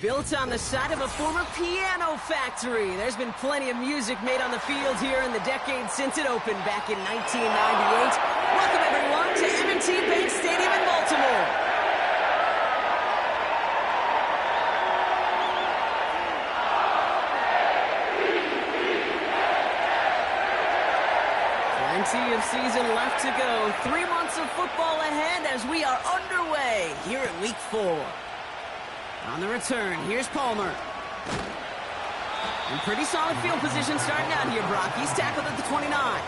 Built on the side of a former piano factory, there's been plenty of music made on the field here in the decade since it opened back in 1998. Welcome everyone to M&T Bank Stadium in Baltimore. Plenty of season left to go. 3 months of football ahead as we are underway here at Week 4. On the return, here's Palmer. In pretty solid field position starting out here, Brock. He's tackled at the 29.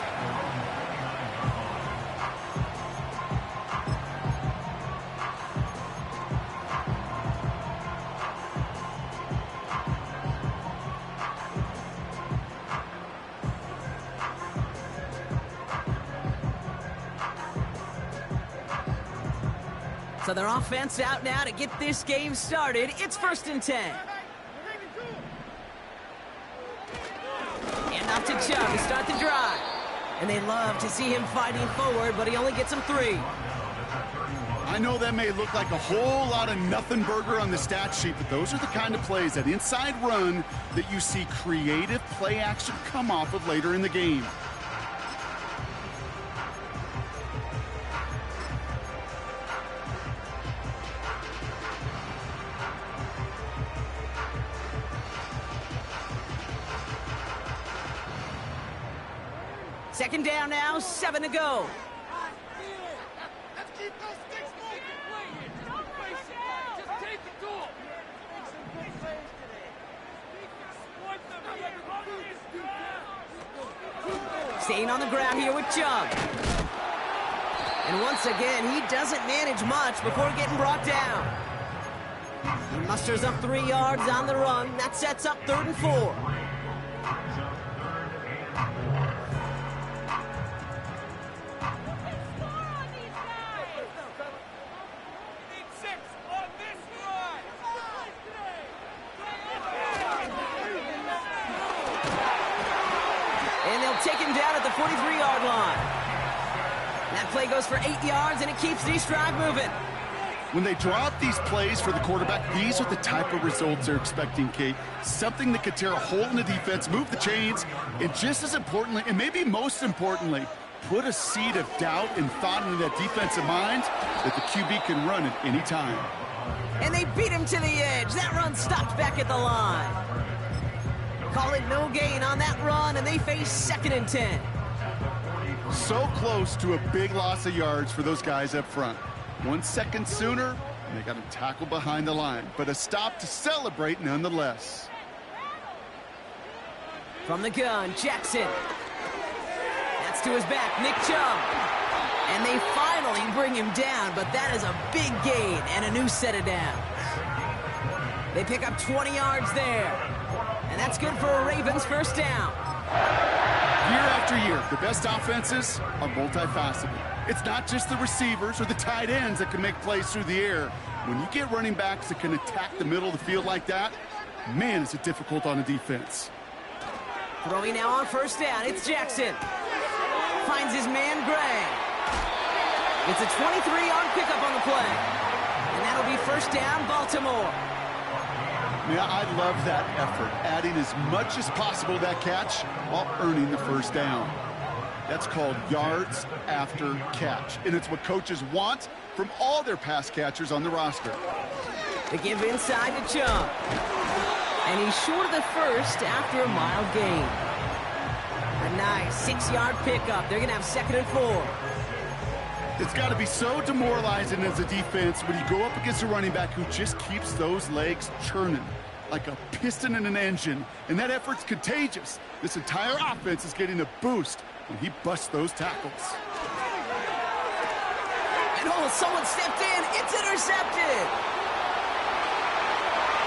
So their offense out now to get this game started. It's 1st and 10. And off to Chubb to start the drive. And they love to see him fighting forward, but he only gets them 3. I know that may look like a whole lot of nothing burger on the stat sheet, but those are the kind of plays, that inside run, that you see creative play action come off of later in the game. Second down now, 7 to go. Let's keep those sticks moving. Don't face it. Just take the tool. Staying on the ground here with Chubb. And once again, he doesn't manage much before getting brought down. He musters up 3 yards on the run. That sets up 3rd and 4. Take him down at the 43-yard line. That play goes for 8 yards, and it keeps this drive moving. When they draw up these plays for the quarterback, these are the type of results they're expecting, Kate. Something that could tear a hole in the defense, move the chains, and just as importantly, and maybe most importantly, put a seed of doubt and thought into that defensive mind that the QB can run at any time. And they beat him to the edge. That run stopped back at the line. Call it no gain on that run, and they face 2nd and 10. So close to a big loss of yards for those guys up front. 1 second sooner, and they got him tackled behind the line. But a stop to celebrate nonetheless. From the gun, Jackson. That's to his back, Nick Chubb. And they finally bring him down, but that is a big gain and a new set of downs. They pick up 20 yards there. And that's good for a Ravens 1st down. Year after year, the best offenses are multifaceted. It's not just the receivers or the tight ends that can make plays through the air. When you get running backs that can attack the middle of the field like that, man, is it difficult on a defense. Throwing now on 1st down, it's Jackson. Finds his man, Gray. It's a 23-yard pickup on the play. And that'll be 1st down, Baltimore. Yeah, I love that effort, adding as much as possible to that catch while earning the 1st down. That's called yards after catch, and it's what coaches want from all their pass catchers on the roster. They give inside to Chubb. And he's short of the 1st after a mild gain. Nice 6-yard pickup. They're going to have 2nd and 4. It's got to be so demoralizing as a defense when you go up against a running back who just keeps those legs churning like a piston in an engine, and that effort's contagious. This entire offense is getting a boost when he busts those tackles. And oh, someone stepped in. It's intercepted.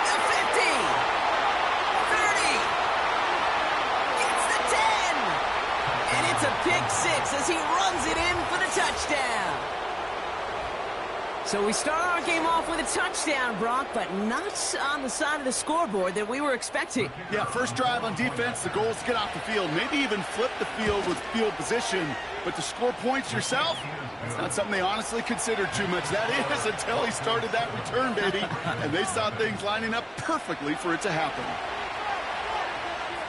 The 50. 30. Gets the 10. And it's a pick 6 as he runs it in for the touchdown. So we start our game off with a touchdown, Brock, but not on the side of the scoreboard that we were expecting. Yeah, first drive on defense, the goal is to get off the field, maybe even flip the field with field position, but to score points yourself, it's not something they honestly considered too much. That is until he started that return, baby, and they saw things lining up perfectly for it to happen.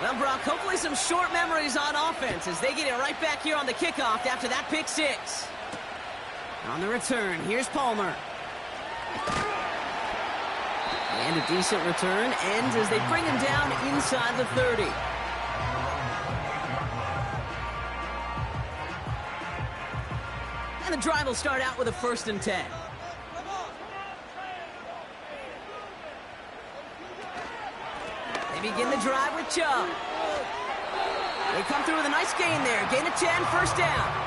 Well, Brock, hopefully some short memories on offense as they get it right back here on the kickoff after that pick 6. On the return, here's Palmer. And a decent return ends as they bring him down inside the 30. And the drive will start out with a 1st and 10. They begin the drive with Chubb. They come through with a nice gain there. Gain of 10, 1st down.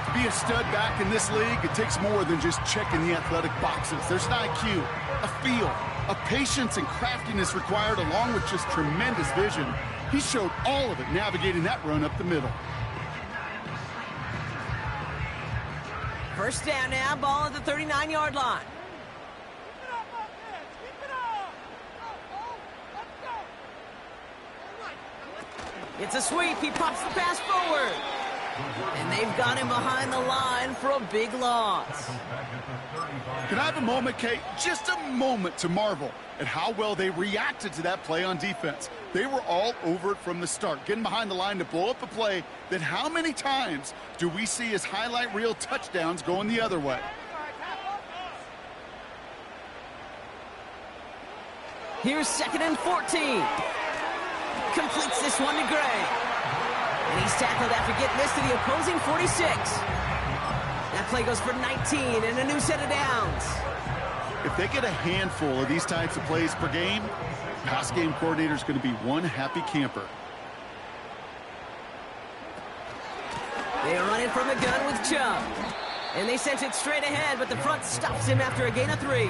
To be a stud back in this league, it takes more than just checking the athletic boxes. There's an IQ, a feel, a patience and craftiness required along with just tremendous vision. He showed all of it navigating that run up the middle. 1st down now, ball at the 39-yard line. It's a sweep. He pops the pass forward. And they've got him behind the line for a big loss. Can I have a moment, Kate? Just a moment to marvel at how well they reacted to that play on defense. They were all over it from the start, getting behind the line to blow up a play that how many times do we see as highlight reel touchdowns going the other way? Here's 2nd and 14. Completes this one to Gray. And he's tackled after getting this to the opposing 46. That play goes for 19 and a new set of downs. If they get a handful of these types of plays per game, pass game coordinator is going to be one happy camper. They run it from the gun with Chubb. And they sent it straight ahead, but the front stops him after a gain of 3.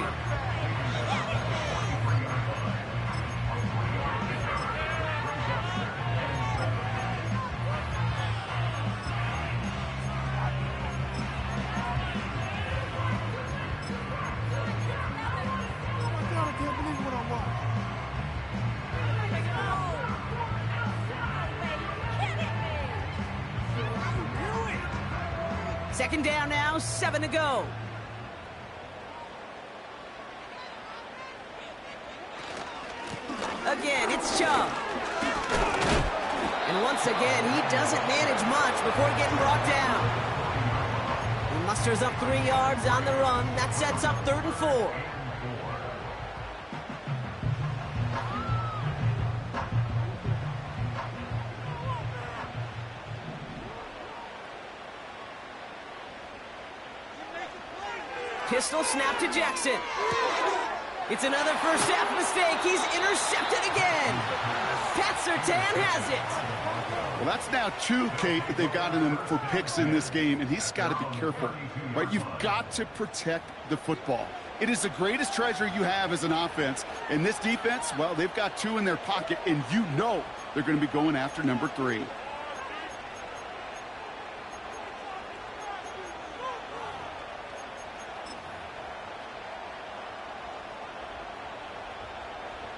Second down now, 7 to go. Again, it's Chubb. And once again, he doesn't manage much before getting brought down. He musters up 3 yards on the run. That sets up 3rd and 4. Pistol snap to Jackson. It's another first half mistake. He's intercepted again. Pat Surtain has it. Well, that's now 2, Kate, that they've gotten him for picks in this game, and he's got to be careful, right? You've got to protect the football. It is the greatest treasure you have as an offense. And this defense, well, they've got 2 in their pocket, and you know they're going to be going after number 3.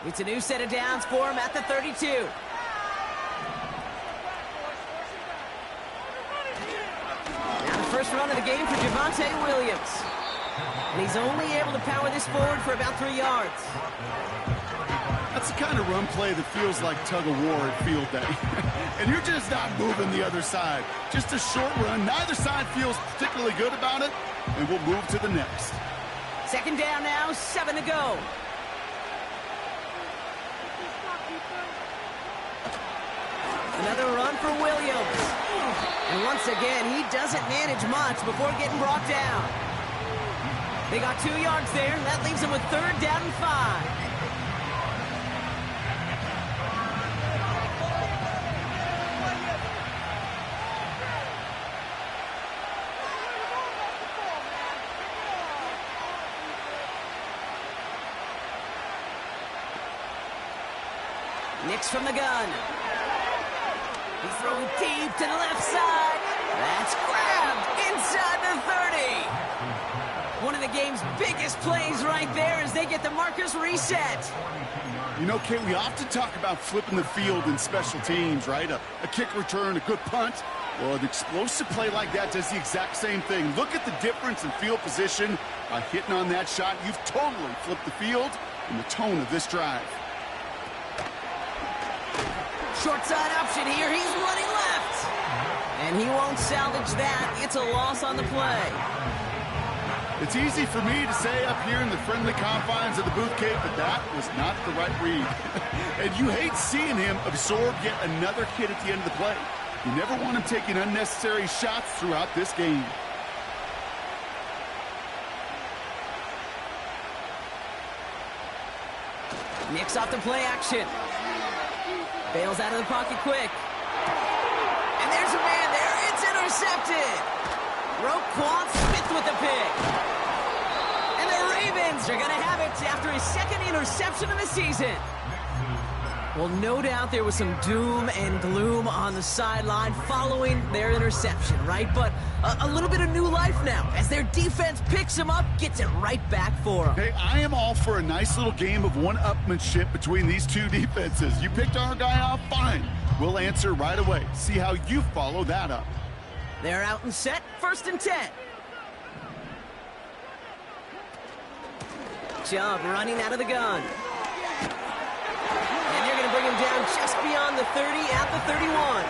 It's a new set of downs for him at the 32. Now the first run of the game for Javonte Williams. And he's only able to power this forward for about 3 yards. That's the kind of run play that feels like tug-of-war at field day. And you're just not moving the other side. Just a short run. Neither side feels particularly good about it, and we'll move to the next. Second down now, 7 to go. Another run for Williams. And once again, he doesn't manage much before getting brought down. They got 2 yards there. That leaves them with 3rd down and 5. Nix from the gun. He throws deep to the left side. That's grabbed inside the 30. One of the game's biggest plays right there as they get the markers reset. You know, Kate, we often talk about flipping the field in special teams, right? A kick return, a good punt. Well, an explosive play like that does the exact same thing. Look at the difference in field position. By hitting on that shot, you've totally flipped the field and the tone of this drive. Short side option here. He's running left. And he won't salvage that. It's a loss on the play. It's easy for me to say up here in the friendly confines of the booth, Kate, but that was not the right read. And you hate seeing him absorb yet another hit at the end of the play. You never want him taking unnecessary shots throughout this game. Nix off the play action. Bails out of the pocket quick. And there's a man there. It's intercepted. Roquan Smith with the pick. And the Ravens are going to have it after his 2nd interception of the season. Well, no doubt there was some doom and gloom on the sideline following their interception, right? But a little bit of new life now as their defense picks them up, gets it right back for them. Hey, I am all for a nice little game of one-upmanship between these two defenses. You picked our guy off, fine. We'll answer right away. See how you follow that up. They're out and set, 1st and 10. Chubb running out of the gun. And they're going to bring him down just beyond the 30 at the 31.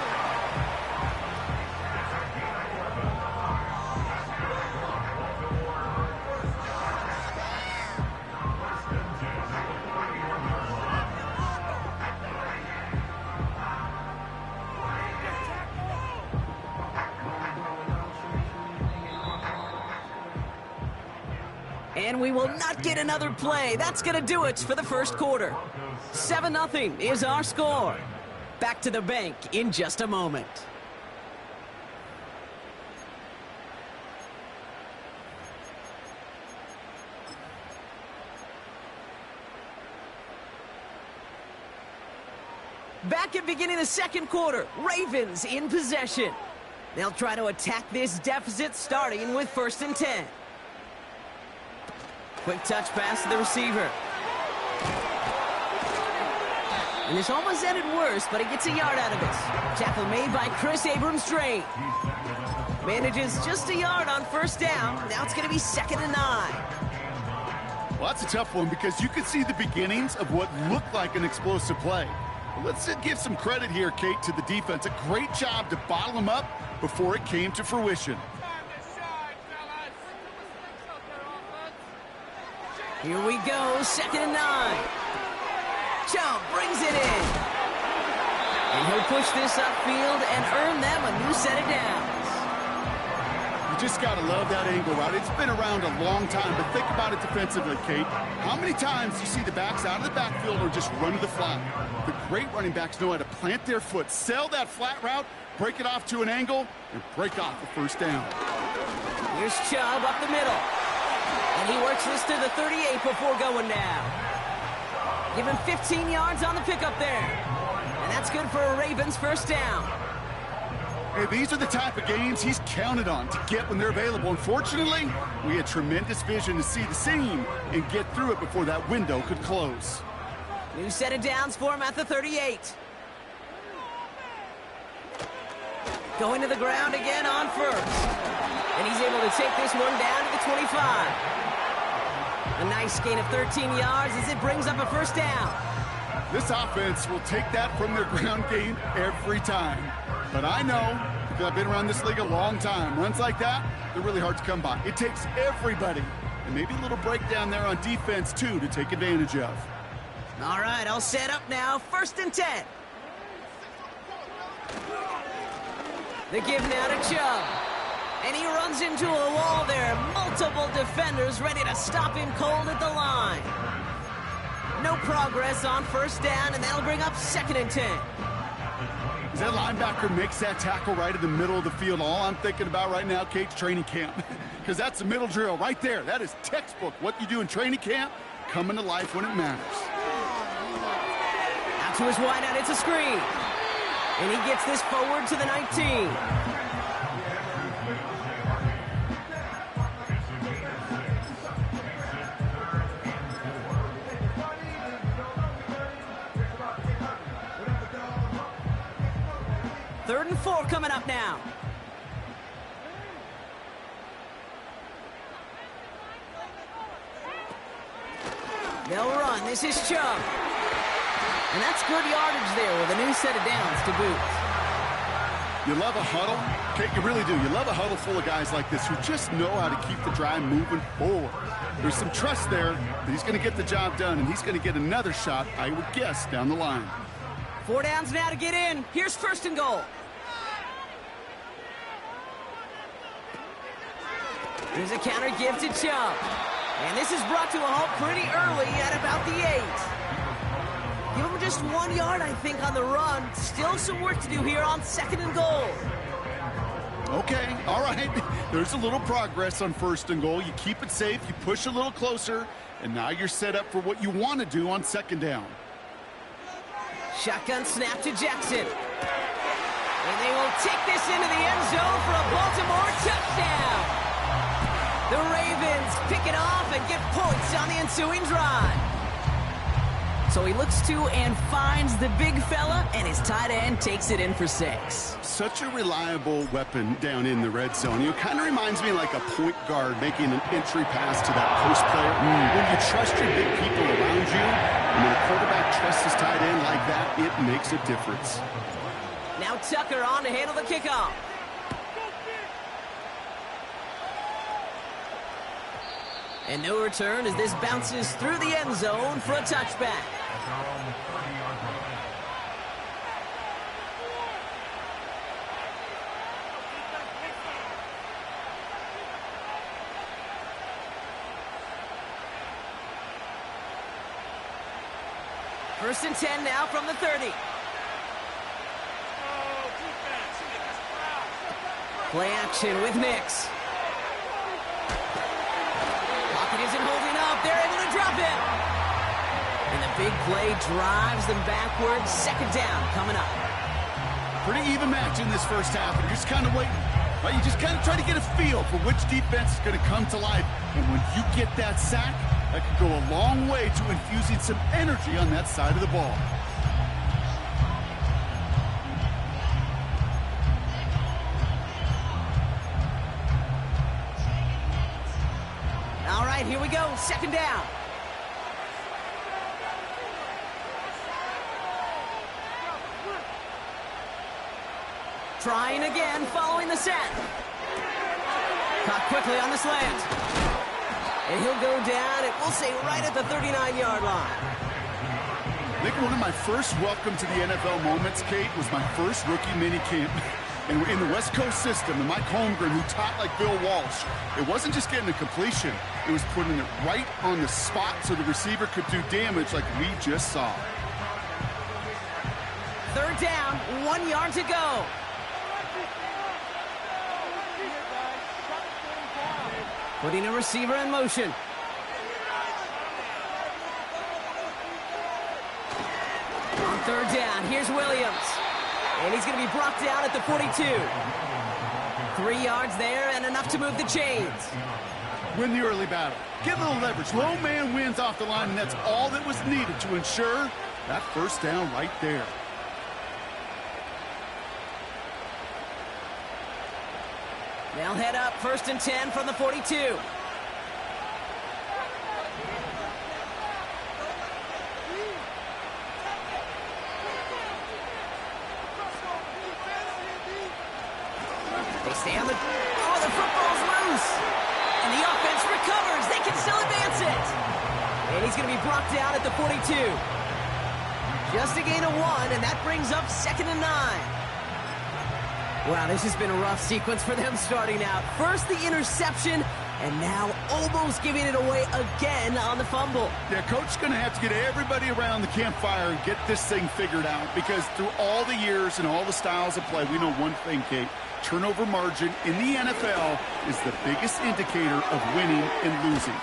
And we will not get another play. That's going to do it for the 1st quarter. 7-0 is our score. Back to the bank in just a moment. Back at beginning of the 2nd quarter, Ravens in possession. They'll try to attack this deficit starting with 1st and 10. Quick touch pass to the receiver. And this almost ended worse, but he gets a yard out of this. Tackle made by Chris Abrams-Drain. Manages just a yard on 1st down. Now it's going to be 2nd and 9. Well, that's a tough one because you can see the beginnings of what looked like an explosive play. Well, let's give some credit here, Kate, to the defense. A great job to bottle them up before it came to fruition. Here we go, 2nd and 9. Chubb brings it in. And he'll push this upfield and earn them a new set of downs. You just got to love that angle route. It's been around a long time, but think about it defensively, Kate. How many times do you see the backs out of the backfield or just run to the flat? The great running backs know how to plant their foot, sell that flat route, break it off to an angle, and break off the 1st down. Here's Chubb up the middle. And he works this to the 38 before going down. Give him 15 yards on the pickup there. And that's good for a Ravens 1st down. Hey, these are the type of games he's counted on to get when they're available. Unfortunately, we had tremendous vision to see the seam and get through it before that window could close. New set of downs for him at the 38. Going to the ground again on 1st. And he's able to take this one down to the 25. A nice gain of 13 yards as it brings up a 1st down. This offense will take that from their ground game every time. But I know, because I've been around this league a long time, runs like that, they're really hard to come by. It takes everybody, and maybe a little breakdown there on defense, too, to take advantage of. All right, I'll set up now. 1st and 10. The give now to Chubb. And he runs into a wall there. Multiple defenders ready to stop him cold at the line. No progress on first down, and that'll bring up 2nd and 10. As that linebacker makes that tackle right in the middle of the field, all I'm thinking about right now, Kate's training camp. Because that's the middle drill right there. That is textbook. What you do in training camp, coming to life when it matters. Out to his wideout, it's a screen. And he gets this forward to the 19. Third and 4 coming up now. They'll run. This is Chubb. And that's good yardage there with a new set of downs to boot. You love a huddle? Kate, you really do. You love a huddle full of guys like this who just know how to keep the drive moving forward. There's some trust there that he's going to get the job done, and he's going to get another shot, I would guess, down the line. 4 downs now to get in. Here's 1st and goal. Here's a counter give to Chubb. And this is brought to a halt pretty early at about the 8. Give him just 1 yard, I think, on the run. Still some work to do here on 2nd and goal. Okay, all right. There's a little progress on 1st and goal. You keep it safe, you push a little closer, and now you're set up for what you want to do on 2nd down. Shotgun snap to Jackson. And they will take this into the end zone for a Baltimore touchdown. The Ravens pick it off and get points on the ensuing drive. So he looks to and finds the big fella, and his tight end takes it in for 6. Such a reliable weapon down in the red zone. It kind of reminds me like a point guard making an entry pass to that post player. When you trust your big people around you, and when a quarterback trusts his tight end like that, it makes a difference. Now Tucker on to handle the kickoff. And no return as this bounces through the end zone for a touchback. First and 10 now from the 30. Play action with Nix. Isn't holding up. They're able to drop it. And the big play drives them backwards. 2nd down coming up. Pretty even match in this first half, and you're just kind of waiting. Right? You just kind of try to get a feel for which defense is going to come to life. And when you get that sack, that could go a long way to infusing some energy on that side of the ball. All right, here we go. 2nd down. Trying again, following the set. Caught quickly on the slant. And he'll go down, and we'll say right at the 39-yard line. I think one of my first welcome to the NFL moments, Kate, was my first rookie mini camp. And in the West Coast system, and Mike Holmgren, who taught like Bill Walsh, it wasn't just getting a completion. It was putting it right on the spot so the receiver could do damage like we just saw. 3rd down, 1 yard to go. Putting a receiver in motion. On 3rd down, here's Williams. And he's going to be brought down at the 42. 3 yards there and enough to move the chains. Win the early battle. Get a little leverage. Low man wins off the line, and that's all that was needed to ensure that 1st down right there. They'll head up 1st and 10 from the 42. They stay on the... Oh, the football's loose! And the offense recovers. They can still advance it. And he's going to be brought down at the 42. Just a gain of 1, and that brings up 2nd and 9. Wow, this has been a rough sequence for them starting out. First the interception, and now almost giving it away again on the fumble. Yeah, Coach's going to have to get everybody around the campfire and get this thing figured out, because through all the years and all the styles of play, we know one thing, Kate. Turnover margin in the NFL is the biggest indicator of winning and losing.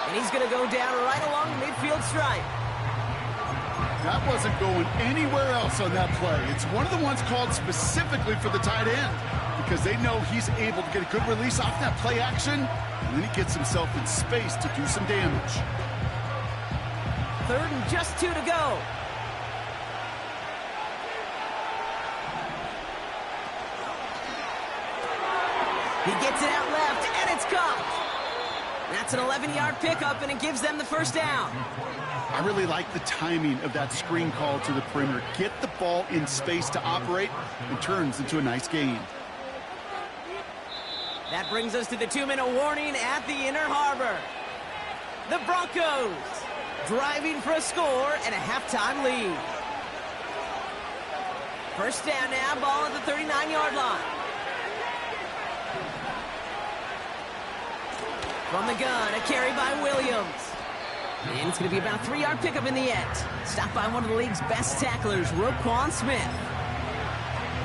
And he's going to go down right along the midfield stripe. That wasn't going anywhere else on that play. It's one of the ones called specifically for the tight end, because they know he's able to get a good release off that play action, and then he gets himself in space to do some damage. 3rd and just 2 to go. He gets it out left, and it's caught. That's an 11-yard pickup, and it gives them the first down. I really like the timing of that screen call to the perimeter. Get the ball in space to operate, and turns into a nice gain. That brings us to the 2-minute warning at the Inner Harbor. The Broncos driving for a score and a halftime lead. First down now, ball at the 39-yard line. From the gun, a carry by Williams. And it's going to be about a 3-yard pickup in the end. Stopped by one of the league's best tacklers, Roquan Smith.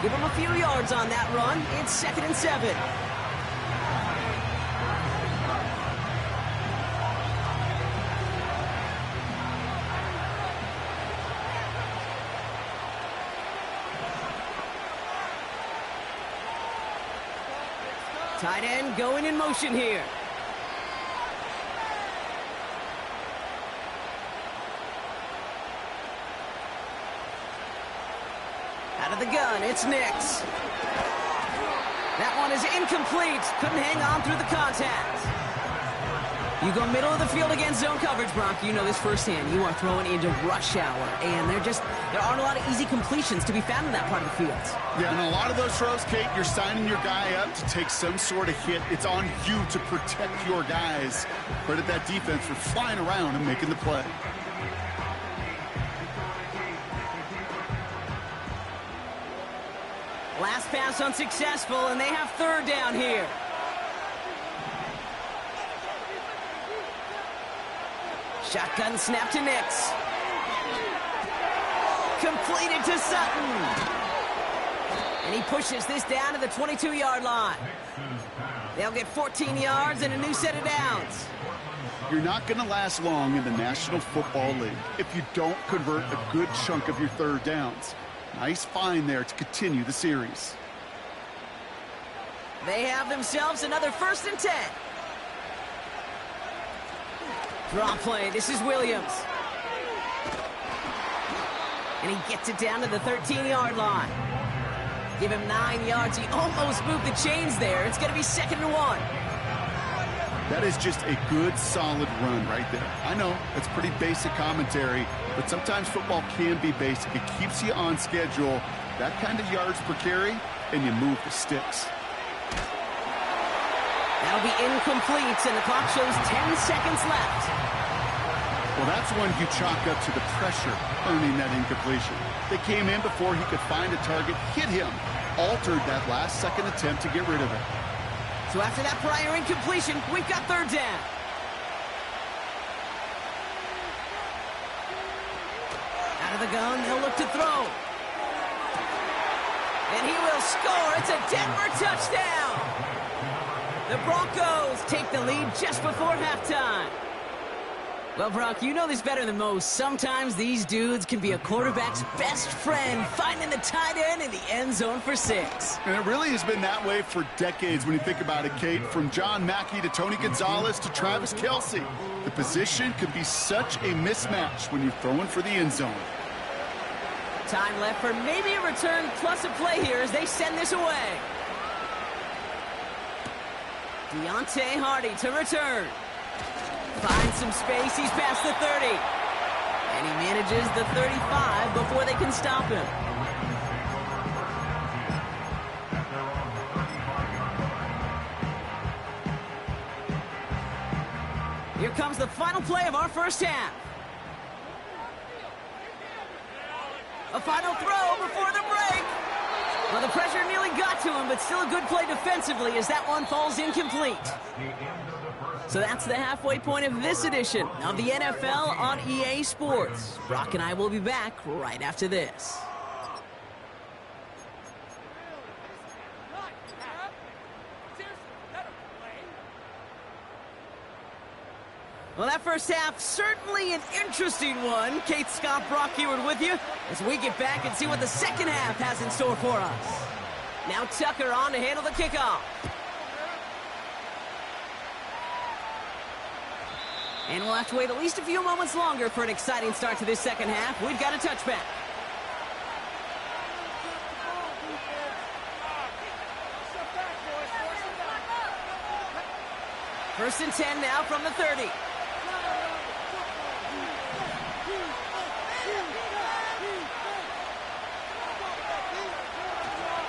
Give him a few yards on that run. It's 2nd and 7. Tight end going in motion here. Out of the gun, it's Nix. That one is incomplete. Couldn't hang on through the contact. You go middle of the field against zone coverage, Bronk. You know this firsthand. You are throwing into rush hour, and there aren't a lot of easy completions to be found in that part of the field. Yeah, and a lot of those throws, Kate, you're signing your guy up to take some sort of hit. It's on you to protect your guys. Credit that defense for flying around and making the play. Last pass unsuccessful, and they have 3rd down here. Shotgun snap to Nix. Completed to Sutton. And he pushes this down to the 22-yard line. They'll get 14 yards and a new set of downs. You're not going to last long in the National Football League if you don't convert a good chunk of your 3rd downs. Nice find there to continue the series. They have themselves another 1st and 10. Draw play. This is Williams. And he gets it down to the 13-yard line. Give him 9 yards. He almost moved the chains there. It's going to be 2nd and 1. That is just a good, solid run right there. I know, that's pretty basic commentary, but sometimes football can be basic. It keeps you on schedule, that kind of yards per carry, and you move the sticks. That'll be incomplete, and the clock shows 10 seconds left. Well, that's one you chalk up to the pressure earning that incompletion. They came in before he could find a target, hit him, altered that last-second attempt to get rid of it. So after that prior incompletion, we've got 3rd down. Out of the gun, he'll look to throw. And he will score. It's a Denver touchdown. The Broncos take the lead just before halftime. Well, Brock, you know this better than most. Sometimes these dudes can be a quarterback's best friend, finding the tight end in the end zone for 6. And it really has been that way for decades when you think about it, Kate. From John Mackey to Tony Gonzalez to Travis Kelce. The position can be such a mismatch when you're throwing for the end zone. Time left for maybe a return plus a play here as they send this away. Deontay Hardy to return. Finds some space, he's past the 30. And he manages the 35 before they can stop him. Here comes the final play of our first half. A final throw before the break. Well, the pressure nearly got to him, but still a good play defensively as that one falls incomplete. So that's the halfway point of this edition of the NFL on EA Sports. Brock and I will be back right after this. Well, that first half, certainly an interesting one. Kate, Scott, Brock Eward with you as we get back and see what the second half has in store for us. Now Tucker on to handle the kickoff. And we'll have to wait at least a few moments longer for an exciting start to this second half. We've got a touchback. First and 10 now from the 30.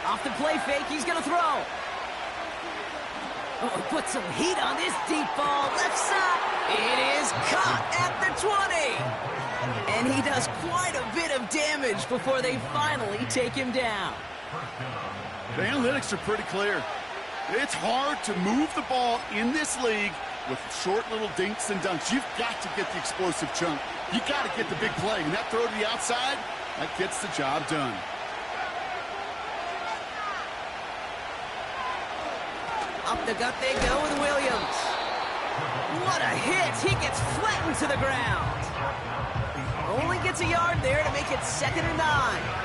Off the play fake, he's going to throw. Oh, put some heat on this deep ball. Left side. It is caught at the 20. And he does quite a bit of damage before they finally take him down. The analytics are pretty clear. It's hard to move the ball in this league with short little dinks and dunks. You've got to get the explosive chunk. You got to get the big play. And that throw to the outside, that gets the job done. Up the gut they go with Williams. What a hit. He gets flattened to the ground. Only gets a yard there to make it 2nd and 9.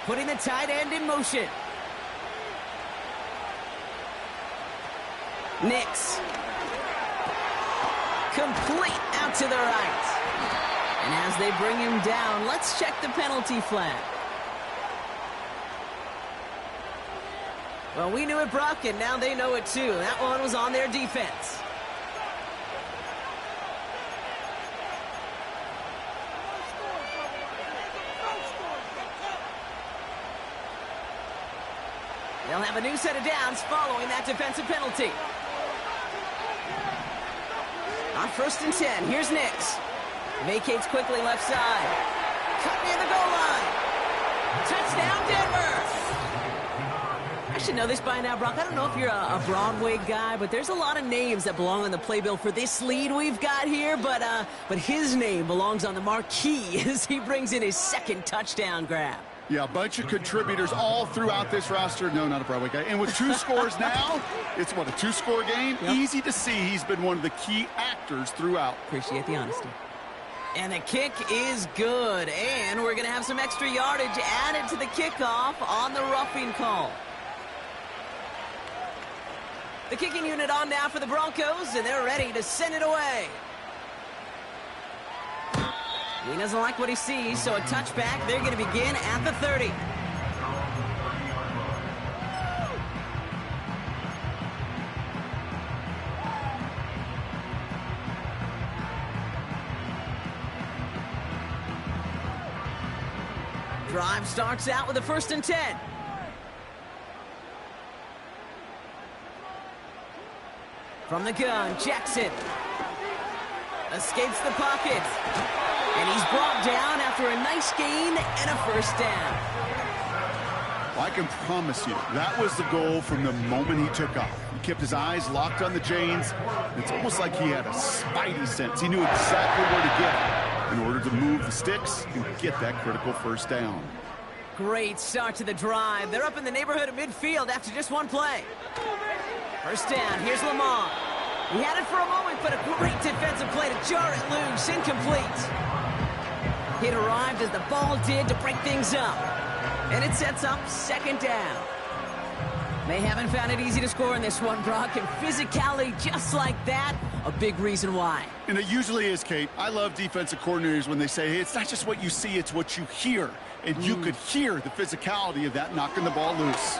Putting the tight end in motion. Nix. Complete out to the right. And as they bring him down, let's check the penalty flag. Well, we knew it, Brock, and now they know it too. That one was on their defense. They'll have a new set of downs following that defensive penalty. On 1st and 10, here's Nix. Vacates quickly left side. Cut near the goal line. Touchdown, Denver! I should know this by now, Brock. I don't know if you're a Broadway guy, but there's a lot of names that belong on the playbill for this lead we've got here, but his name belongs on the marquee as he brings in his 2nd touchdown grab. Yeah, a bunch of contributors all throughout this roster. No, not a Broadway guy. And with 2 scores now, it's what, a 2-score game? Yep. Easy to see he's been one of the key actors throughout. Appreciate the honesty. And the kick is good. And we're going to have some extra yardage added to the kickoff on the roughing call. The kicking unit on now for the Broncos, and they're ready to send it away. He doesn't like what he sees, so a touchback. They're going to begin at the 30. Drive starts out with a 1st and 10. From the gun, Jackson escapes the pocket. And he's brought down after a nice gain and a 1st down. Well, I can promise you, that was the goal from the moment he took off. He kept his eyes locked on the chains. It's almost like he had a spidey sense. He knew exactly where to get in order to move the sticks and get that critical 1st down. Great start to the drive. They're up in the neighborhood of midfield after just one play. 1st down, here's Lamar. He had it for a moment, but a great defensive play to jar it loose. Incomplete. It arrived as the ball did to break things up. And it sets up 2nd down. They haven't found it easy to score in this one, Brock. And physicality just like that, a big reason why. And it usually is, Kate. I love defensive coordinators when they say, hey, it's not just what you see, it's what you hear. And you could hear the physicality of that knocking the ball loose.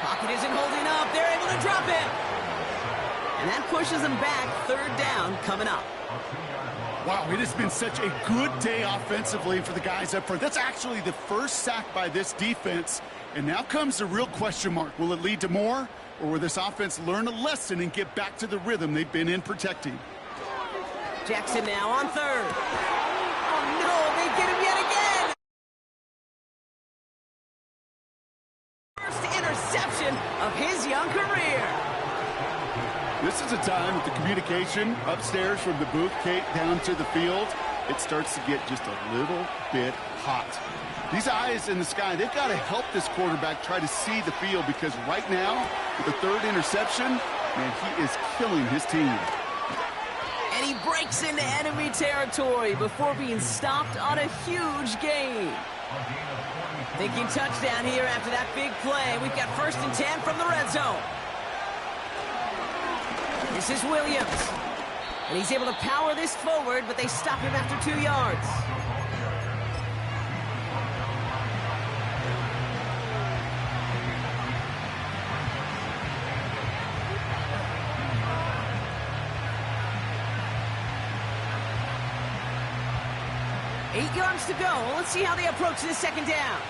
Pocket isn't holding up. They're able to drop it. And that pushes them back. 3rd down coming up. Wow, it has been such a good day offensively for the guys up front. That's actually the first sack by this defense. And now comes the real question mark. Will it lead to more, or will this offense learn a lesson and get back to the rhythm they've been in protecting? Jackson now on third. Oh, no, they get him yet again. First interception of his young career. This is a time with the communication upstairs from the booth, Kate, down to the field. It starts to get just a little bit hot. These eyes in the sky, they've got to help this quarterback try to see the field, because right now, with the third interception, man, he is killing his team. And he breaks into enemy territory before being stopped on a huge gain. Thinking touchdown here after that big play. We've got 1st and 10 from the red zone. This is Williams. And he's able to power this forward, but they stop him after 2 yards. Eight yards to go. Let's see how they approach this second down.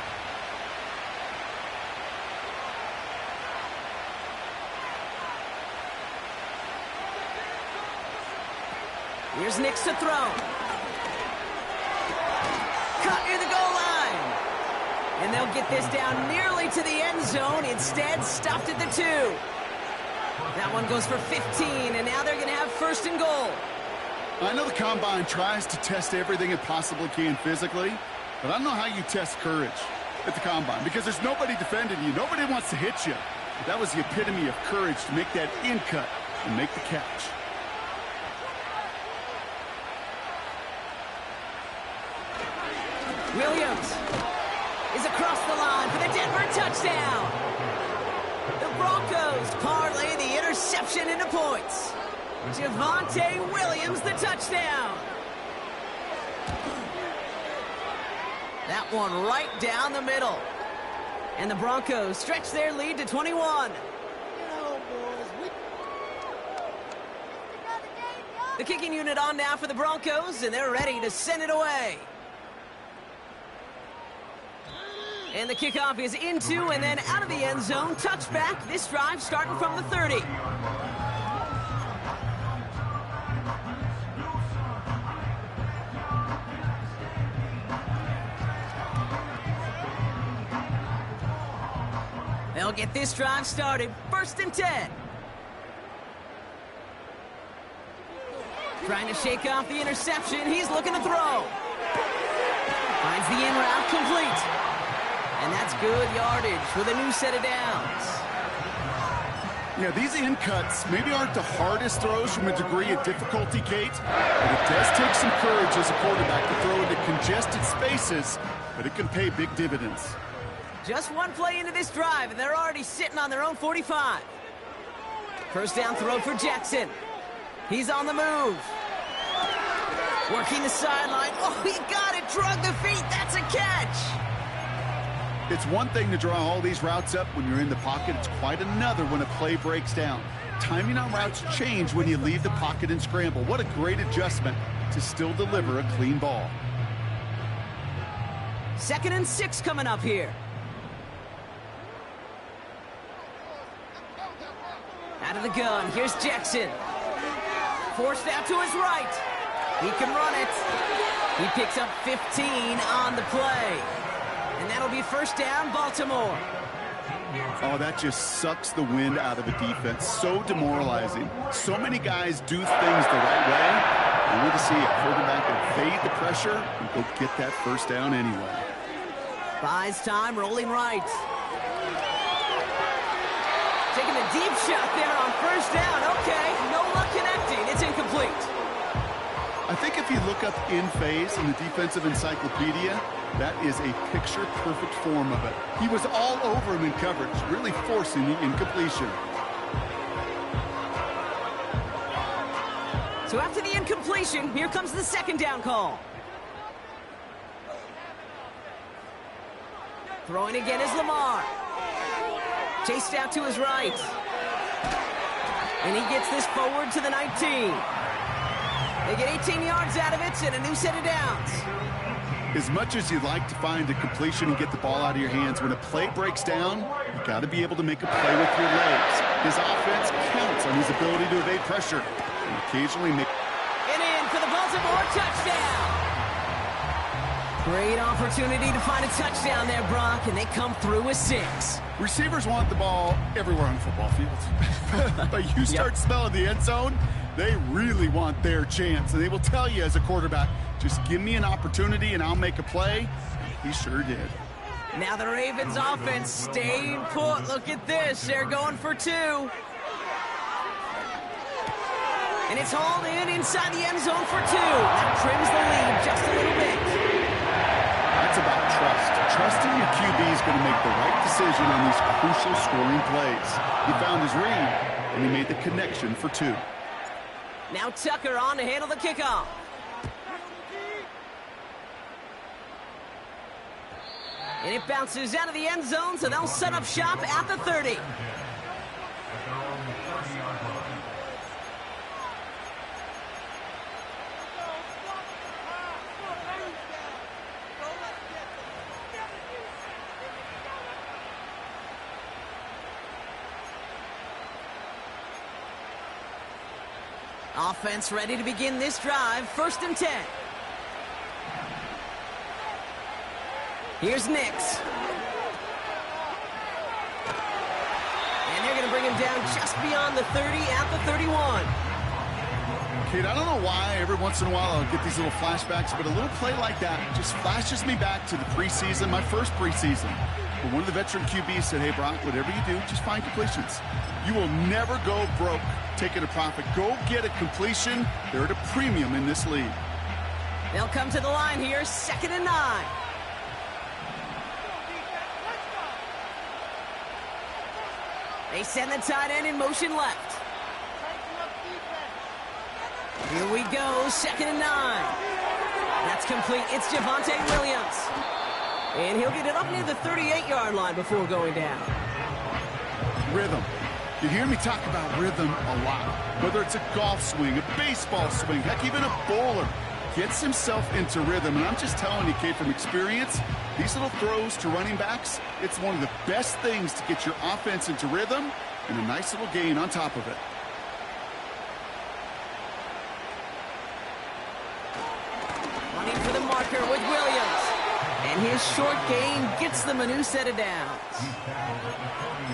Here's Nix to throw. Cut near the goal line. And they'll get this down nearly to the end zone. Instead, stopped at the 2. That one goes for 15, and now they're going to have 1st and goal. I know the Combine tries to test everything it possibly can physically, but I don't know how you test courage at the Combine, because there's nobody defending you. Nobody wants to hit you. But that was the epitome of courage to make that in cut and make the catch. Williams is across the line for the Denver touchdown. The Broncos parlay the interception into points. Javonte Williams, the touchdown. That one right down the middle. And the Broncos stretch their lead to 21. The kicking unit on now for the Broncos, and they're ready to send it away. And the kickoff is into and then out of the end zone. Touchback. This drive starting from the 30. They'll get this drive started. 1st and 10. Trying to shake off the interception. He's looking to throw. Finds the in route complete. And that's good yardage with a new set of downs. Yeah, these in cuts maybe aren't the hardest throws from a degree of difficulty, Kate, but it does take some courage as a quarterback to throw into congested spaces, but it can pay big dividends. Just one play into this drive, and they're already sitting on their own 45. 1st down throw for Jackson. He's on the move. Working the sideline. Oh, he got it. Drug the feet. That's a catch. It's one thing to draw all these routes up when you're in the pocket. It's quite another when a play breaks down. Timing on routes change when you leave the pocket and scramble. What a great adjustment to still deliver a clean ball. 2nd and 6 coming up here. Out of the gun, here's Jackson. Forced out to his right. He can run it. He picks up 15 on the play. And that'll be 1st down, Baltimore. Oh, that just sucks the wind out of a defense. So demoralizing. So many guys do things the right way. And we're to see a quarterback evade the pressure and go get that 1st down anyway. Buys time, rolling right. Taking a deep shot there on 1st down. Okay, no luck connecting. It's incomplete. I think if you look up in phase in the defensive encyclopedia, that is a picture-perfect form of it. He was all over him in coverage, really forcing the incompletion. So after the incompletion, here comes the 2nd down call. Throwing again is Lamar. Chased out to his right. And he gets this forward to the 19. They get 18 yards out of it and a new set of downs. As much as you'd like to find a completion and get the ball out of your hands, when a play breaks down, you got to be able to make a play with your legs. His offense counts on his ability to evade pressure and occasionally make... And in for the Baltimore touchdown. Great opportunity to find a touchdown there, Brock, and they come through with 6. Receivers want the ball everywhere on the football field. But you start smelling the end zone, they really want their chance. And they will tell you as a quarterback, just give me an opportunity and I'll make a play. He sure did. Now the Ravens offense staying put. Look at this. They're going for 2. And it's hauled in inside the end zone for 2. That trims the lead just a little bit. That's about trust. Trusting your QB is going to make the right decision on these crucial scoring plays. He found his read, and he made the connection for 2. Now Tucker on to handle the kickoff. And it bounces out of the end zone, so they'll set up shop at the 30. Offense ready to begin this drive. 1st and 10. Here's Nix. And they're going to bring him down just beyond the 30 at the 31. Kate, I don't know why every once in a while I'll get these little flashbacks, but a little play like that just flashes me back to the preseason, my first preseason. But one of the veteran QBs said, hey, Brock, whatever you do, just find completions. You will never go broke taking a profit. Go get a completion. They're at a premium in this league. They'll come to the line here, 2nd and 9. They send the tight end in motion left. Here we go, 2nd and 9. That's complete. It's Javonte Williams. And he'll get it up near the 38-yard line before going down. Rhythm. You hear me talk about rhythm a lot. Whether it's a golf swing, a baseball swing, heck, even a bowler gets himself into rhythm. And I'm just telling you, Kate, from experience, these little throws to running backs, it's one of the best things to get your offense into rhythm and a nice little gain on top of it. Running for the marker with Williams. And his short gain gets them a new set of downs.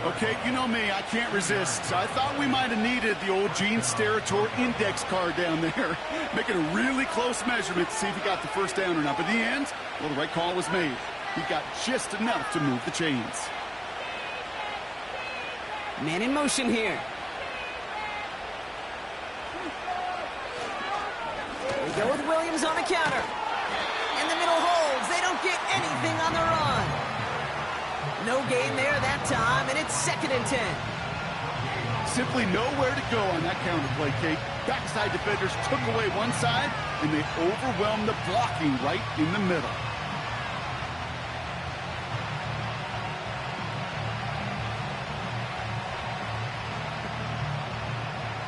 Okay, you know me, I can't resist. I thought we might have needed the old Gene Steratore index card down there, making a really close measurement to see if he got the first down or not. But in the end, well, the right call was made. He got just enough to move the chains. Man in motion here. We go with Williams on the counter. And the middle holds. They don't get anything on the run. No gain there that time, and it's 2nd and 10. Simply nowhere to go on that counter play, Kate. Backside defenders took away one side, and they overwhelmed the blocking right in the middle.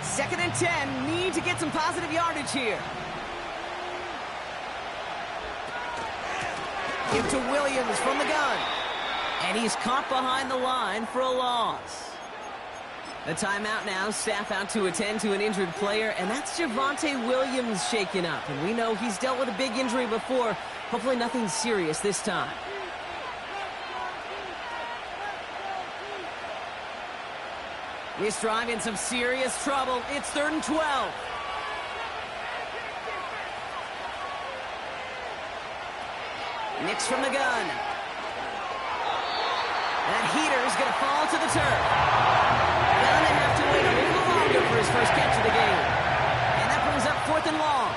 Second and 10. Need to get some positive yardage here. Give to Williams from the gun. And he's caught behind the line for a loss. The timeout now, staff out to attend to an injured player, and that's Javonte Williams shaken up. And we know he's dealt with a big injury before. Hopefully nothing serious this time. This drive in some serious trouble. It's 3rd and 12. Nix from the gun. That heater's going to fall to the turf. Gonna have to wait a little longer for his first catch of the game. And that brings up 4th and long.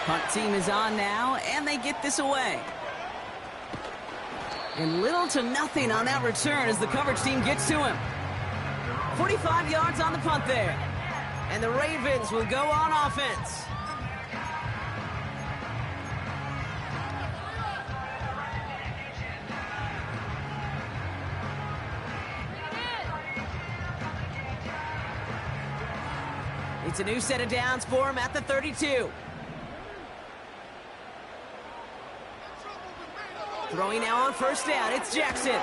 Punt team is on now, and they get this away. And little to nothing on that return as the coverage team gets to him. 45 yards on the punt there. And the Ravens will go on offense. It's a new set of downs for him at the 32. Throwing now on first down, it's Jackson.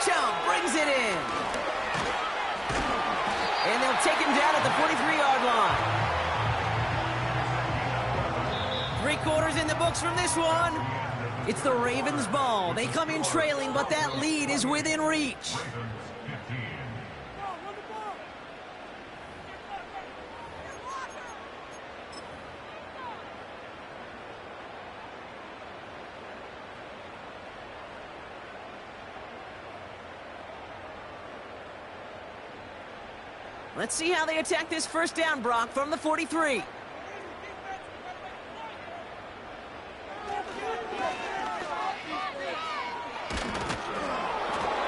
Chubb brings it in. And they'll take him down at the 43-yard line. 3 quarters in the books from this one. It's the Ravens' ball. They come in trailing, but that lead is within reach. Let's see how they attack this first down, Brock, from the 43.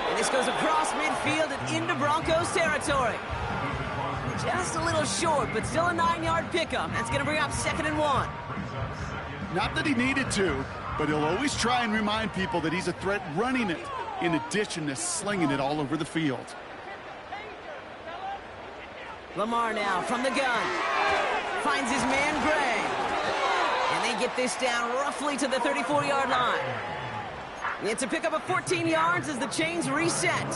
And this goes across midfield and into Broncos territory. Just a little short, but still a 9-yard pickup. That's going to bring up 2nd and 1. Not that he needed to, but he'll always try and remind people that he's a threat running it, in addition to slinging it all over the field. Lamar now from the gun. Finds his man Gray. And they get this down roughly to the 34-yard line. It's a pickup of 14 yards as the chains reset.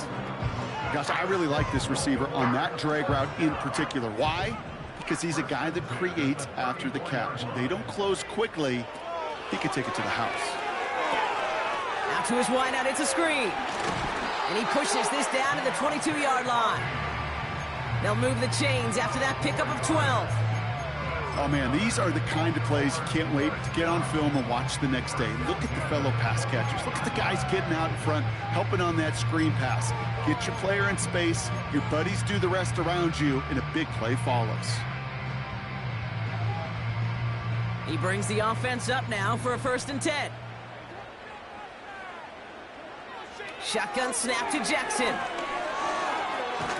Gosh, I really like this receiver on that drag route in particular. Why? Because he's a guy that creates after the catch. They don't close quickly. He could take it to the house. Out to his wideout, it's a screen. And he pushes this down to the 22-yard line. They'll move the chains after that pickup of 12. Oh, man, these are the kind of plays you can't wait to get on film and watch the next day. Look at the fellow pass catchers. Look at the guys getting out in front, helping on that screen pass. Get your player in space, your buddies do the rest around you, and a big play follows. He brings the offense up now for a 1st and 10. Shotgun snap to Jackson.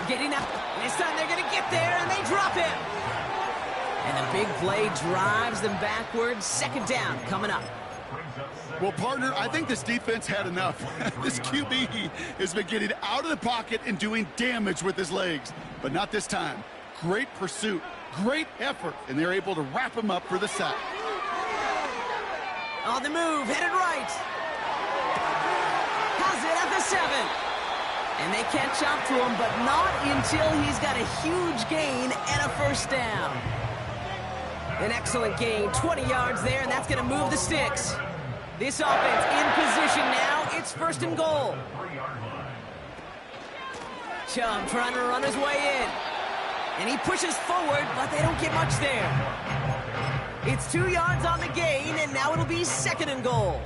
Getting up. This time they're going to get there, and they drop him. And the big play drives them backwards. 2nd down coming up. Well, partner, I think this defense had enough. This QB has been getting out of the pocket and doing damage with his legs. But not this time. Great pursuit, great effort, and they're able to wrap him up for the sack. On the move, headed right. Has it at the 7. And they catch up to him, but not until he's got a huge gain and a 1st down. An excellent gain, 20 yards there, and that's going to move the sticks. This offense in position now. It's 1st and goal. Chubb trying to run his way in. And he pushes forward, but they don't get much there. It's 2 yards on the gain, and now it'll be 2nd and goal.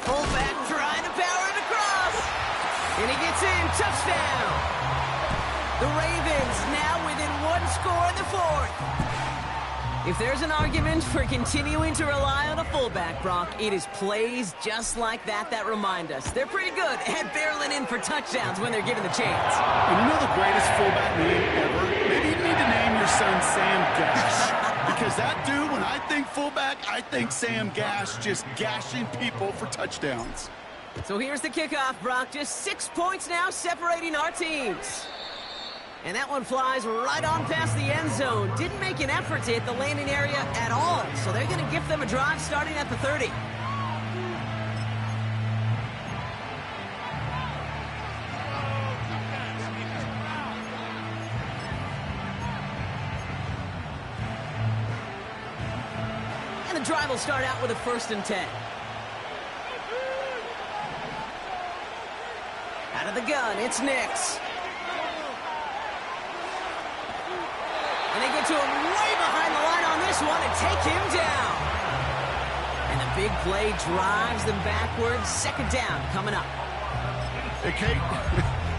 Fullback trying to power it across. And he gets in. Touchdown. The Ravens now within 1 score in the 4th. If there's an argument for continuing to rely on a fullback, Brock, it is plays just like that that remind us. They're pretty good at barreling in for touchdowns when they're given the chance. And you know the greatest fullback name ever? Maybe you need to name your son Sam Gash. Because that dude, when I think fullback, I think Sam Gash just gashing people for touchdowns. So here's the kickoff, Brock. Just 6 points now separating our teams. And that one flies right on past the end zone. Didn't make an effort to hit the landing area at all. So they're going to give them a drive starting at the 30. And the drive will start out with a 1st and 10. Out of the gun, it's Nix. And they get to him way behind the line on this one and take him down. And the big play drives them backwards. 2nd down coming up. Hey, Kate,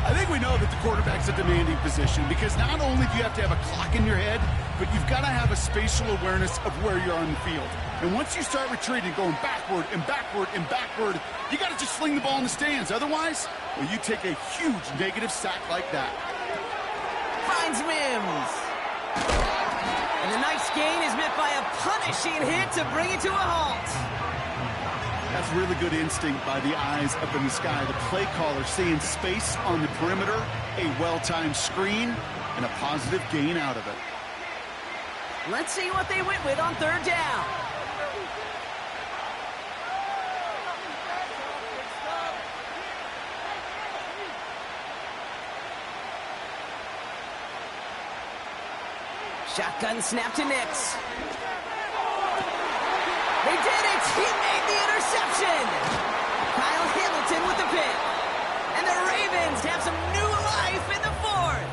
I think we know that the quarterback's a demanding position because not only do you have to have a clock in your head, but you've got to have a spatial awareness of where you're on the field. And once you start retreating, going backward and backward and backward, you got to just sling the ball in the stands. Otherwise, well, you take a huge negative sack like that. Finds Mims. And the nice gain is met by a punishing hit to bring it to a halt. That's really good instinct by the eyes up in the sky. The play caller seeing space on the perimeter, a well-timed screen, and a positive gain out of it. Let's see what they went with on third down. Shotgun snap to Nix. They did it! He made the interception! Kyle Hamilton with the pick. And the Ravens have some new life in the fourth.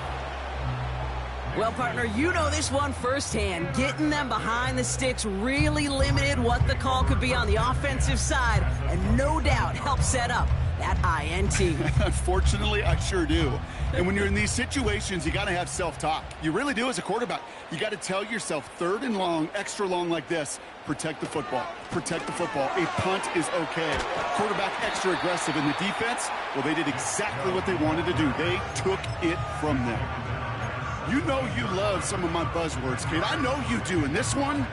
Well, partner, you know this one firsthand. Getting them behind the sticks really limited what the call could be on the offensive side, and no doubt helped set up that INT. Unfortunately, I sure do. And when you're in these situations, you got to have self-talk. You really do as a quarterback. You got to tell yourself, third and long, extra long like this, protect the football. Protect the football. A punt is okay. Quarterback extra aggressive in the defense, well, they did exactly what they wanted to do. They took it from them. You know you love some of my buzzwords, kid. I know you do. And this one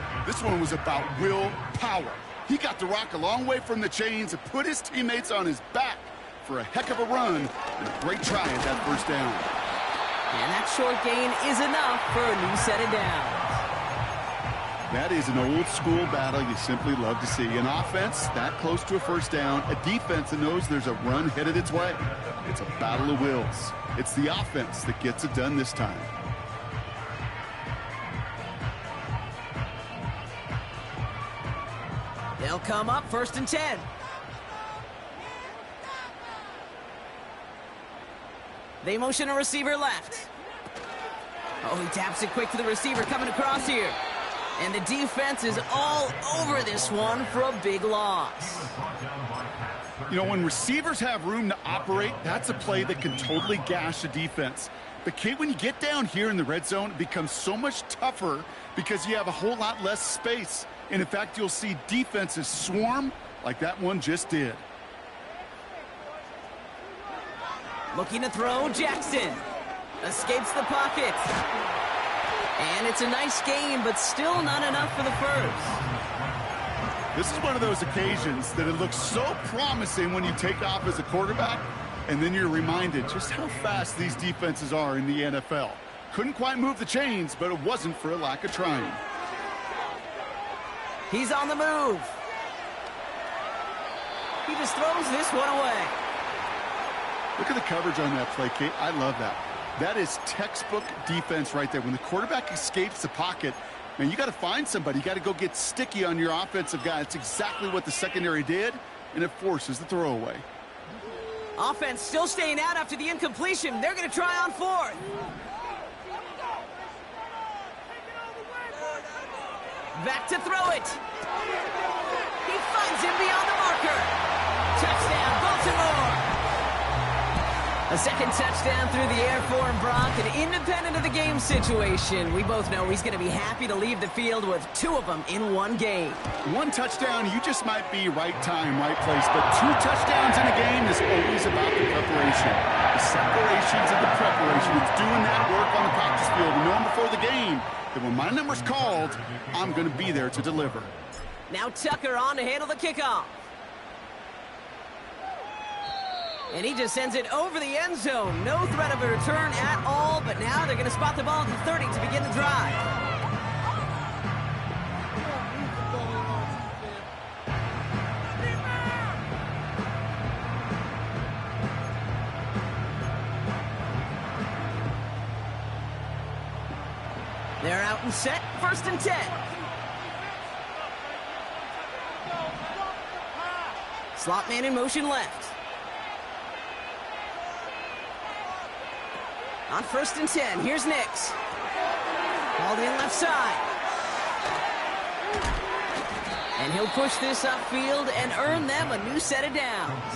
was about willpower. He got the rock a long way from the chains and put his teammates on his back for a heck of a run and a great try at that first down. And that short gain is enough for a new set of downs. That is an old school battle you simply love to see. An offense that close to a first down, a defense that knows there's a run headed its way. It's a battle of wills. It's the offense that gets it done this time. They'll come up first and 10. They motion a receiver left. Oh, he taps it quick to the receiver coming across here. And the defense is all over this one for a big loss. You know, when receivers have room to operate, that's a play that can totally gash a defense. But, Kate, when you get down here in the red zone, it becomes so much tougher because you have a whole lot less space. And, in fact, you'll see defenses swarm like that one just did. Looking to throw, Jackson. Escapes the pocket. And it's a nice game, but still not enough for the first. This is one of those occasions that it looks so promising when you take off as a quarterback, and then you're reminded just how fast these defenses are in the NFL. Couldn't quite move the chains, but it wasn't for a lack of trying. He's on the move. He just throws this one away. Look at the coverage on that play, Kate. I love that. That is textbook defense right there. When the quarterback escapes the pocket, man, you got to find somebody. You got to go get sticky on your offensive guy. It's exactly what the secondary did, and it forces the throwaway. Offense still staying out after the incompletion. They're going to try on fourth. Back to throw it. He finds him beyond the marker. Touchdown, Baltimore. A second touchdown through the air for Brock, and independent of the game situation, we both know he's going to be happy to leave the field with two of them in one game. One touchdown, you just might be right time, right place, but two touchdowns in a game is always about the preparation. The separations and the preparation. It's doing that work on the practice field and knowing before the game that when my number's called, I'm going to be there to deliver. Now Tucker on to handle the kickoff. And he just sends it over the end zone. No threat of a return at all, but now they're going to spot the ball at the 30 to begin the drive. They're out and set, first and 10. Slot man in motion left. On first and 10, here's Nix. Hauled in left side. And he'll push this upfield and earn them a new set of downs.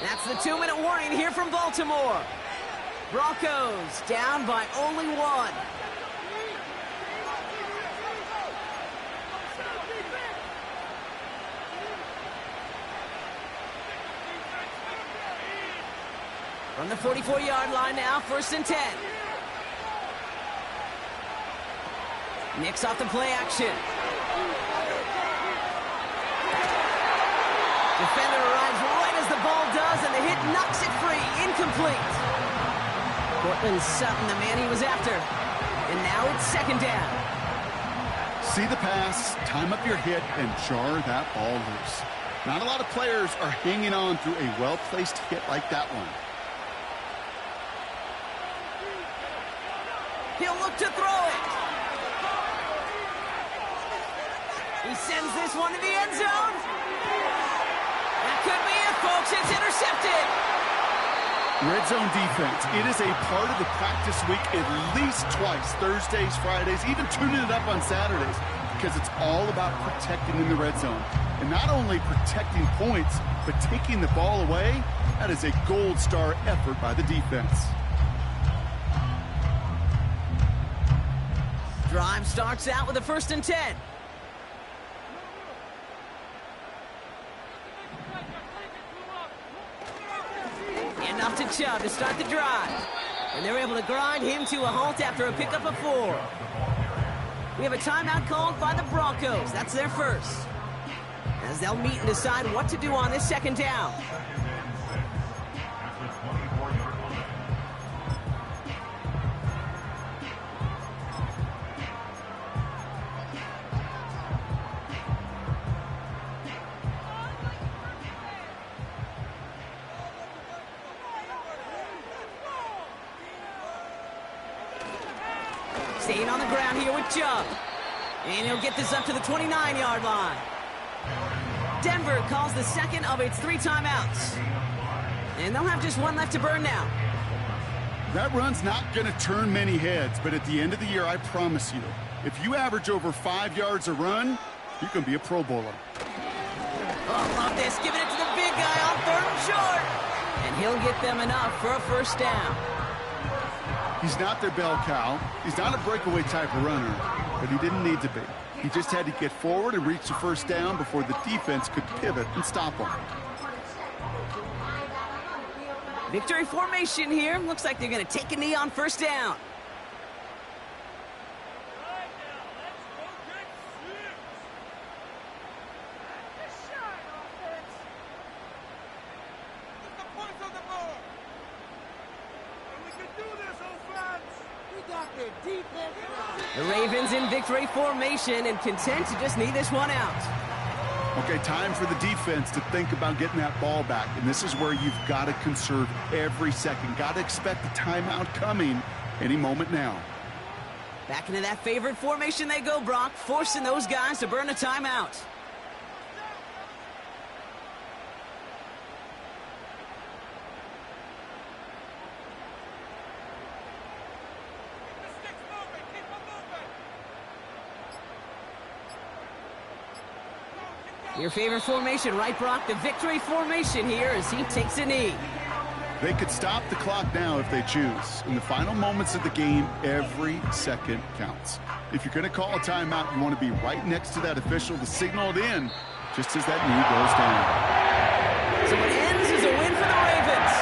That's the 2-minute warning here from Baltimore. Broncos down by only one. From the 44-yard line now, 1st and 10. Nick's off the play action. Defender arrives right as the ball does, and the hit knocks it free. Incomplete. Cortland Sutton, the man he was after. And now it's 2nd down. See the pass, time up your hit, and jar that ball loose. Not a lot of players are hanging on through a well-placed hit like that one. He'll look to throw it. He sends this one to the end zone. That could be it, folks. It's intercepted. Red zone defense. It is a part of the practice week at least twice, Thursdays, Fridays, even tuning it up on Saturdays, because it's all about protecting in the red zone. And not only protecting points, but taking the ball away. That is a gold star effort by the defense. Drive starts out with a 1st and 10. And off to Chubb to start the drive. And they're able to grind him to a halt after a pickup of 4. We have a timeout called by the Broncos. That's their first. As they'll meet and decide what to do on this 2nd down. Staying on the ground here with Chubb. And he'll get this up to the 29-yard line. Denver calls the 2nd of its 3 timeouts. And they'll have just 1 left to burn now. That run's not going to turn many heads, but at the end of the year, I promise you, if you average over 5 yards a run, you can be a Pro Bowler. Oh, love this. Giving it to the big guy on 3rd and short. And he'll get them enough for a 1st down. He's not their bell cow. He's not a breakaway type of runner, but he didn't need to be. He just had to get forward and reach the 1st down before the defense could pivot and stop him. Victory formation here. Looks like they're going to take a knee on 1st down. The Ravens in victory formation and content to just knee this one out. Okay, time for the defense to think about getting that ball back. And this is where you've got to conserve every second. Got to expect the timeout coming any moment now. Back into that favorite formation they go, Brock, forcing those guys to burn a timeout. Your favorite formation, right, Brock? The victory formation here as he takes a knee. They could stop the clock now if they choose. In the final moments of the game, every second counts. If you're going to call a timeout, you want to be right next to that official to signal it in just as that knee goes down. So it ends as a win for the Ravens.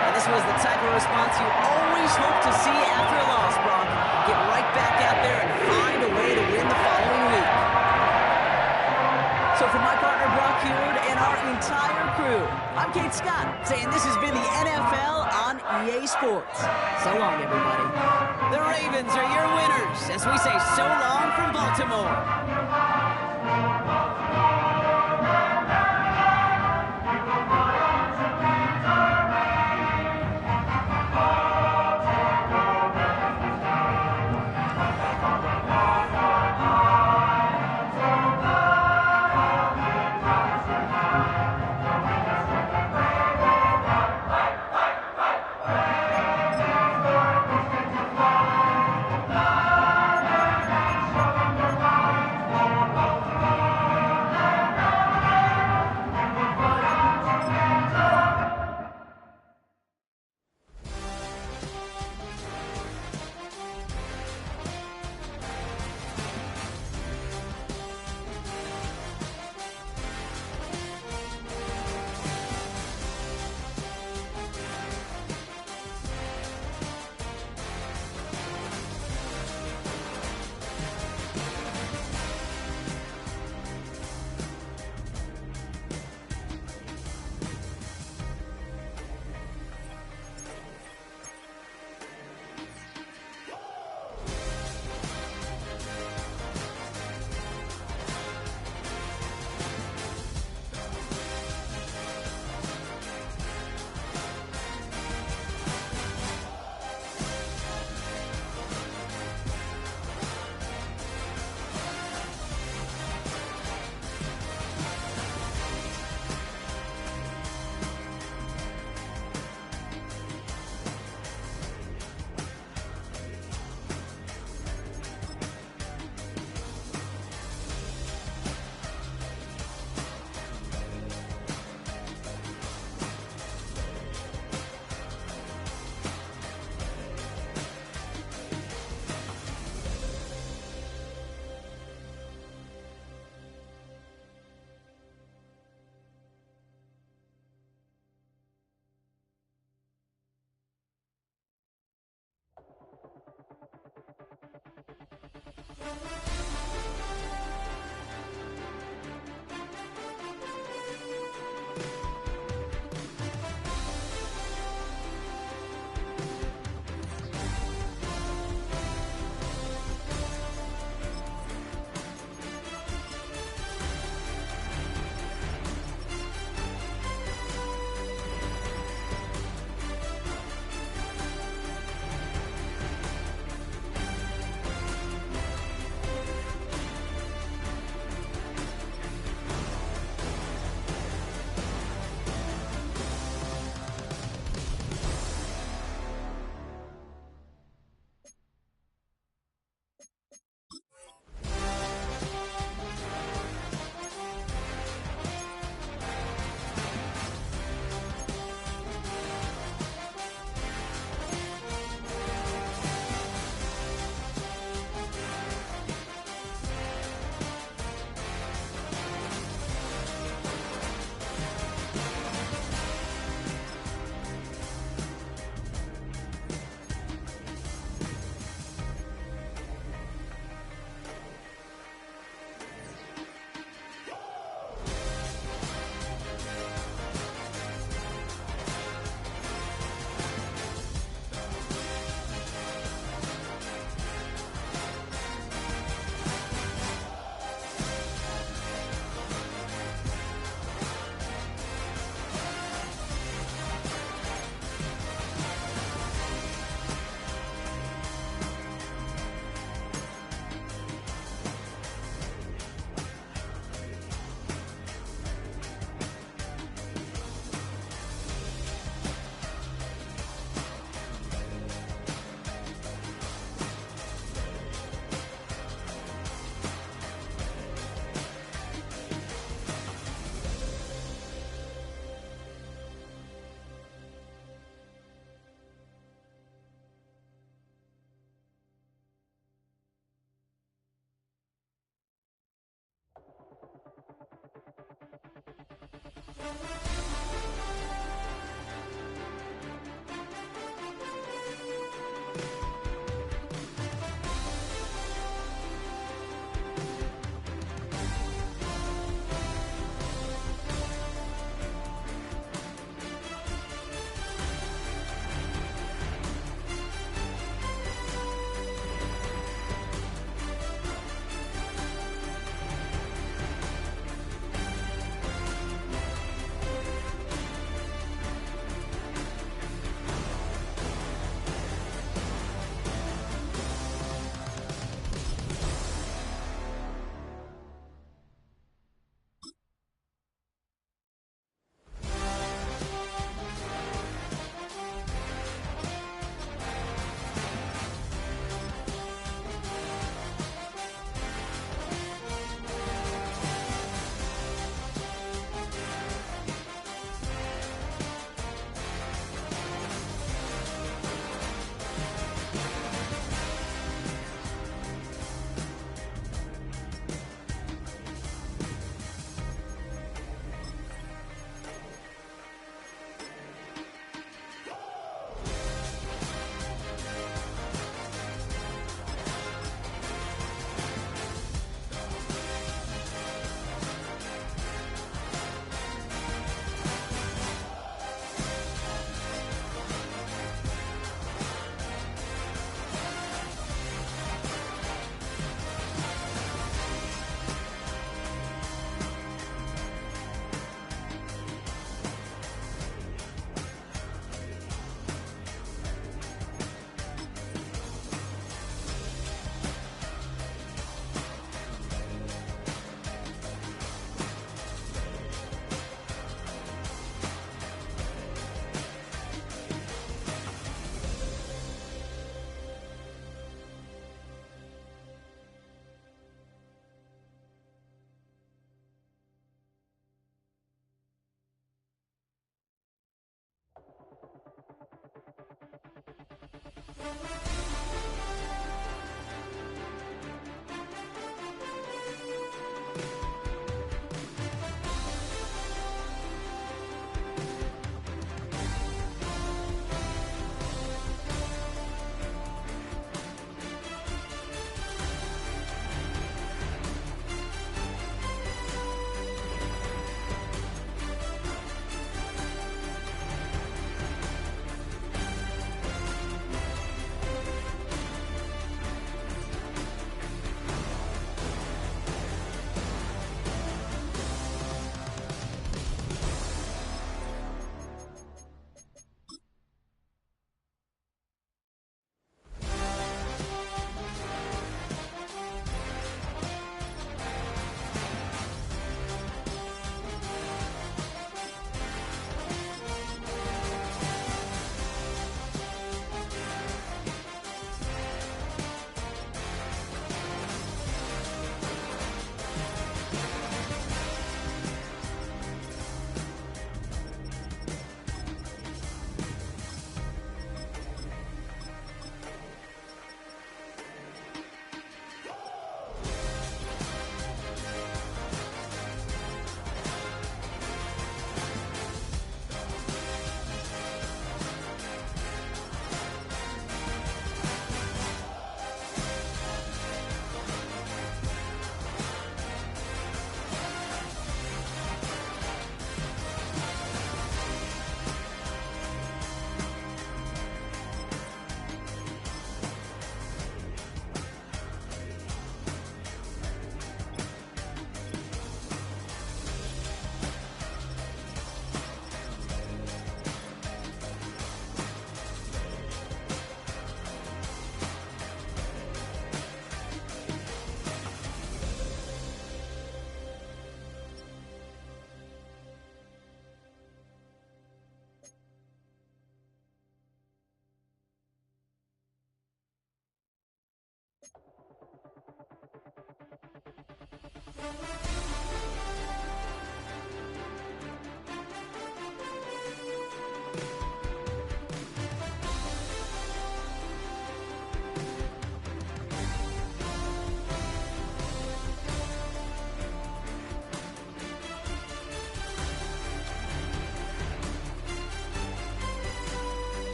And this was the type of response you always hope to see after a loss, Brock. Get right back out there and find a way to win the following week. So for my partner, Brock Heward, and our entire crew, I'm Kate Scott, saying this has been the NFL on EA Sports. So long, everybody. The Ravens are your winners as we say so long from Baltimore.